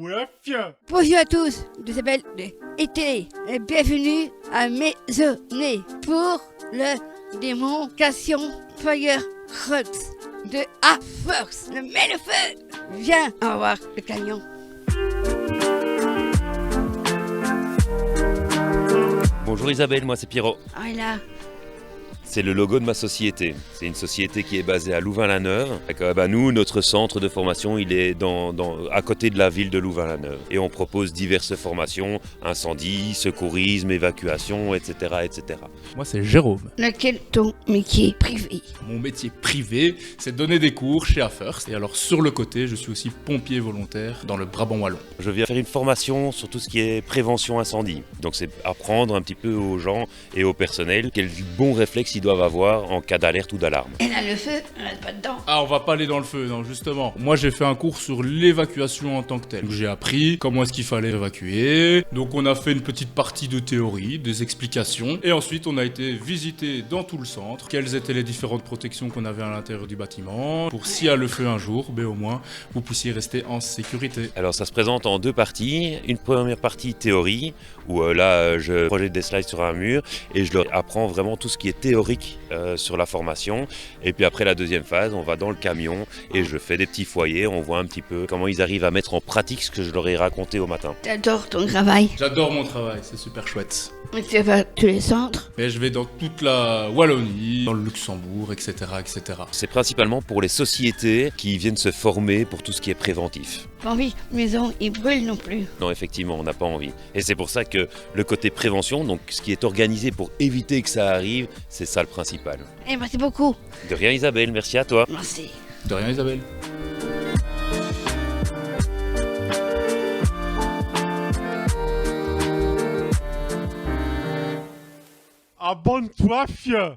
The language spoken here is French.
ouais, fier. Bonjour à tous, je m'appelle Été et bienvenue à Maisonnée pour le démonstration Fireworks de A-Force. Le mets le feu. Viens voir le camion. Bonjour Isabelle, moi c'est Pierrot. Ah là, C'est le logo de ma société. C'est une société qui est basée à Louvain-la-Neuve. Nous, notre centre de formation, il est à côté de la ville de Louvain-la-Neuve. Et on propose diverses formations, incendie, secourisme, évacuation, etc. etc. Moi, c'est Jérôme. lequel ton métier privé? Mon métier privé, c'est de donner des cours chez A-First. Et alors, sur le côté, je suis aussi pompier volontaire dans le Brabant wallon. Je viens faire une formation sur tout ce qui est prévention incendie. Donc c'est apprendre un petit peu aux gens et au personnel quels bons réflexes ils doivent avoir en cas d'alerte ou d'alarme. Et là, le feu, on reste pas dedans. Ah, on va pas aller dans le feu, non, justement. Moi, j'ai fait un cours sur l'évacuation en tant que telle. Donc, j'ai appris comment est-ce qu'il fallait évacuer. Donc, on a fait une petite partie de théorie, des explications. Et ensuite, on a été visiter dans tout le centre quelles étaient les différentes protections qu'on avait à l'intérieur du bâtiment. Pour s'il y a le feu un jour, au moins, vous puissiez rester en sécurité. Alors ça se présente en deux parties. Une première partie théorie, où je projette des slides sur un mur et je leur apprends vraiment tout ce qui est théorique sur la formation. Et puis après la deuxième phase, on va dans le camion et je fais des petits foyers, on voit un petit peu comment ils arrivent à mettre en pratique ce que je leur ai raconté au matin. T'adores ton travail. J'adore mon travail, c'est super chouette. Mais tu vas tous les centres. Et je vais dans toute la Wallonie, dans le Luxembourg, etc., etc. C'est principalement pour les sociétés qui viennent se former pour tout ce qui est préventif. Pas envie, maison, ils brûlent non plus. Non, effectivement, on n'a pas envie. Et c'est pour ça que le côté prévention, donc ce qui est organisé pour éviter que ça arrive, c'est ça le principal. Et merci beaucoup. De rien Isabelle, merci à toi. Merci. De rien, Isabelle. Abonne-toi, fier.